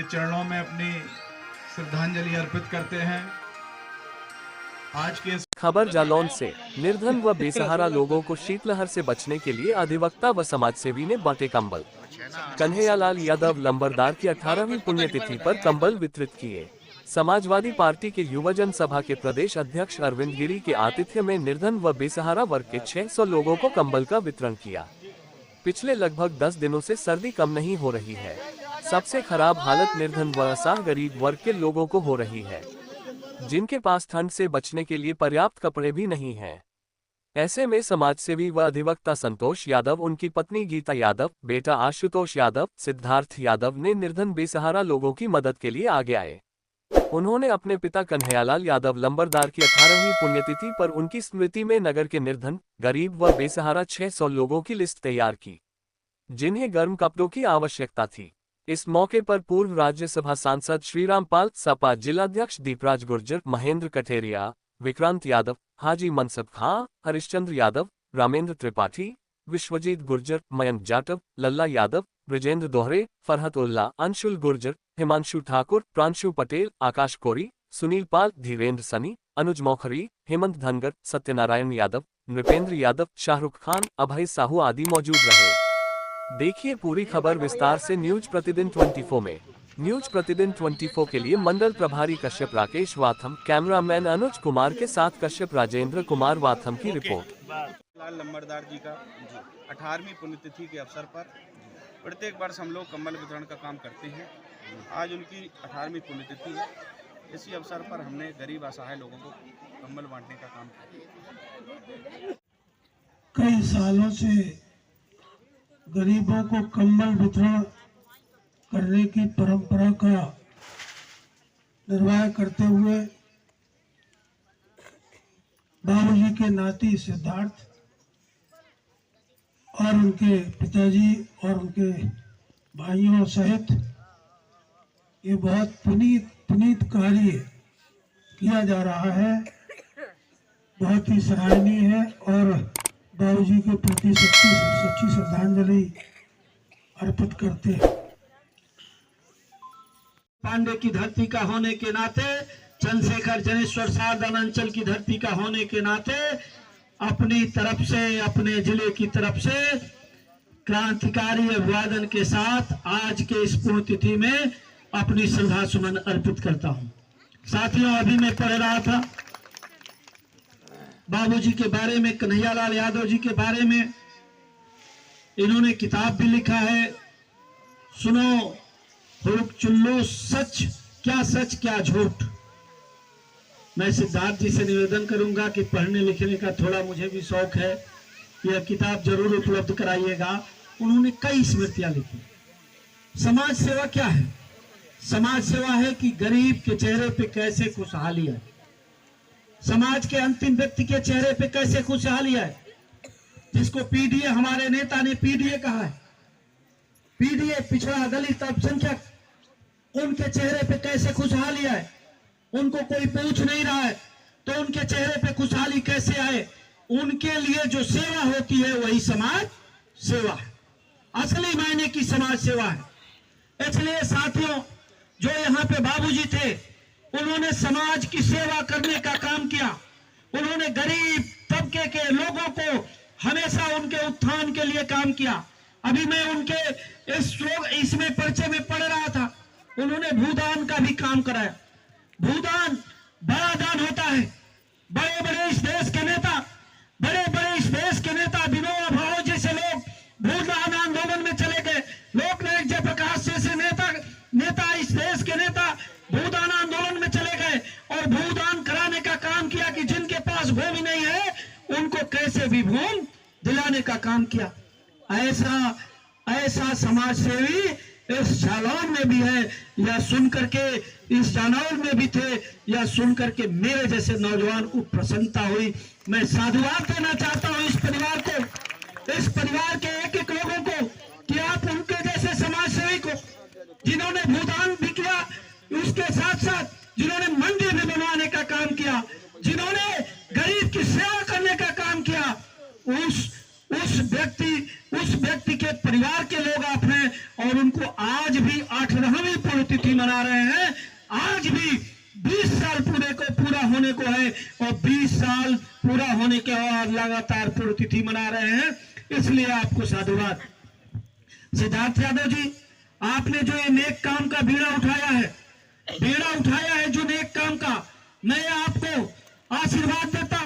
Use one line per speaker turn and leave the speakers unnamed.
चरणों में अपनी श्रद्धांजलि अर्पित करते हैं। आज के
खबर जालौन से निर्धन व बेसहारा लोगों को शीतलहर से बचने के लिए अधिवक्ता व समाजसेवी ने बांटे कंबल। कन्हैयालाल यादव लंबरदार की 18वीं पुण्यतिथि पर कंबल वितरित किए। समाजवादी पार्टी के युवजन सभा के प्रदेश अध्यक्ष अरविंद गिरी के आतिथ्य में निर्धन व बेसहारा वर्ग के 600 लोगों को कंबल का वितरण किया। पिछले लगभग 10 दिनों से सर्दी कम नहीं हो रही है। सबसे खराब हालत निर्धन व असहाय गरीब वर्ग के लोगों को हो रही है, जिनके पास ठंड से बचने के लिए पर्याप्त कपड़े भी नहीं हैं। ऐसे में समाजसेवी व अधिवक्ता संतोष यादव, उनकी पत्नी गीता यादव, बेटा आशुतोष यादव, सिद्धार्थ यादव ने निर्धन बेसहारा लोगों की मदद के लिए आगे आए। उन्होंने अपने पिता कन्हैयालाल यादव लंबरदार की 18वीं पुण्यतिथि पर उनकी स्मृति में नगर के निर्धन, गरीब व बेसहारा 600 लोगों की लिस्ट तैयार की, जिन्हें गर्म कपड़ों की आवश्यकता थी। इस मौके पर पूर्व राज्यसभा सांसद श्रीराम पाल, सपा जिलाध्यक्ष दीपराज गुर्जर, महेंद्र कठेरिया, विक्रांत यादव, हाजी मनसब खां, हरिश्चंद्र यादव, रामेंद्र त्रिपाठी, विश्वजीत गुर्जर, मयंक जाटव, लल्ला यादव, ब्रजेंद्र दोहरे, फरहत उल्ला, अंशुल गुर्जर, हिमांशु ठाकुर, प्रांशु पटेल, आकाश कोरी, सुनील पाल, धीरेन्द्र सनी, अनुज मौखरी, हेमंत धनगर, सत्यनारायण यादव, नृपेंद्र यादव, शाहरुख खान, अभय साहू आदि मौजूद रहे। देखिए पूरी खबर विस्तार से न्यूज प्रतिदिन 24 में। न्यूज प्रतिदिन 24 के लिए मंडल प्रभारी कश्यप राकेश वाथम, कैमरामैन अनुज कुमार के साथ कश्यप राजेंद्र कुमार वाथम की रिपोर्ट।
लाल लंबरदार जी का 18वीं पुण्यतिथि के अवसर पर प्रत्येक वर्ष हम लोग कंबल वितरण का काम करते हैं। आज उनकी 18वीं पुण्यतिथि है। इसी अवसर पर हमने गरीब असहाय लोगों को कंबल बांटने का काम किया।
कई सालों से गरीबों को कंबल वितरण करने की परंपरा का निर्वाह करते हुए बाबूजी के नाती सिद्धार्थ और उनके पिताजी और उनके भाइयों सहित ये बहुत पुनीत कार्य किया जा रहा है। बहुत ही सराहनीय है और बाबूजी के प्रति सच्ची श्रद्धांजलि अर्पित करते हैं। पांडे की धरती का होने के नाते, चंद्रशेखर जनेश्वर सारदान अंचल की धरती का होने के नाते अपनी तरफ से, अपने जिले की तरफ से क्रांतिकारी अभिवादन के साथ आज के इस पुण्यतिथि में अपनी श्रद्धा सुमन अर्पित करता हूं। साथियों, अभी मैं पढ़ रहा था बाबूजी के बारे में, कन्हैयालाल यादव जी के बारे में। इन्होंने किताब भी लिखा है, सुनो हुड़क चुल्लो सच क्या झूठ। मैं सिद्धार्थ जी से निवेदन करूंगा कि पढ़ने लिखने का थोड़ा मुझे भी शौक है, यह किताब जरूर उपलब्ध कराइएगा। उन्होंने कई स्मृतियां लिखी। समाज सेवा क्या है? समाज सेवा है कि गरीब के चेहरे पे कैसे खुशहाली है, समाज के अंतिम व्यक्ति के चेहरे पे कैसे खुशहाली है। जिसको पीडीए, हमारे नेता ने पीडीए कहा है, पीडीए पिछड़ा दलित अल्पसंख्यक, उनके चेहरे पे कैसे खुशहाली है। उनको कोई पूछ नहीं रहा है तो उनके चेहरे पे खुशहाली कैसे आए। उनके लिए जो सेवा होती है वही समाज सेवा है, असली मायने की समाज सेवा है। इसलिए साथियों, जो यहाँ पे बाबूजी थे, उन्होंने समाज की सेवा करने का काम किया। उन्होंने गरीब तबके के लोगों को हमेशा उनके उत्थान के लिए काम किया। अभी मैं उनके इसमें परिचय में पढ़ रहा था, उन्होंने भूदान का भी काम कराया। भूदान बड़ा दान होता है। बड़े बड़े इस देश के नेता विनोबा भावे जैसे लोग भूदान आंदोलन में चले गए। लोकनायक जयप्रकाश जैसे नेता इस देश के नेता भूदान आंदोलन में चले गए और भूदान कराने का काम किया कि जिनके पास भूमि नहीं है उनको कैसे भी भूमि दिलाने का काम किया। ऐसा समाज सेवी इस जालौन में भी है। यह सुनकर के इस जालौन में भी थे, यह सुनकर के मेरे जैसे नौजवान को प्रसन्नता हुई। मैं साधुवाद देना चाहता हूं इस परिवार के एक लोगों को कि आप उनके जैसे समाज सेवी को, जिन्होंने भूदान भी किया, उसके साथ साथ जिन्होंने मंदिर भी बनवाने का काम किया, जिन्होंने गरीब की सेवा करने का काम किया, उस व्यक्ति के परिवार के लोग आप हैं और उनको आज भी 18वीं तिथि मना रहे हैं। आज भी 20 साल पूरा होने को है और 20 साल पूरा होने के बाद लगातार पुण्यतिथि मना रहे हैं, इसलिए आपको साधुवाद। सिद्धार्थ यादव जी, आपने जो ये नेक काम का बीड़ा उठाया है जो नेक काम का, मैं आपको आशीर्वाद देता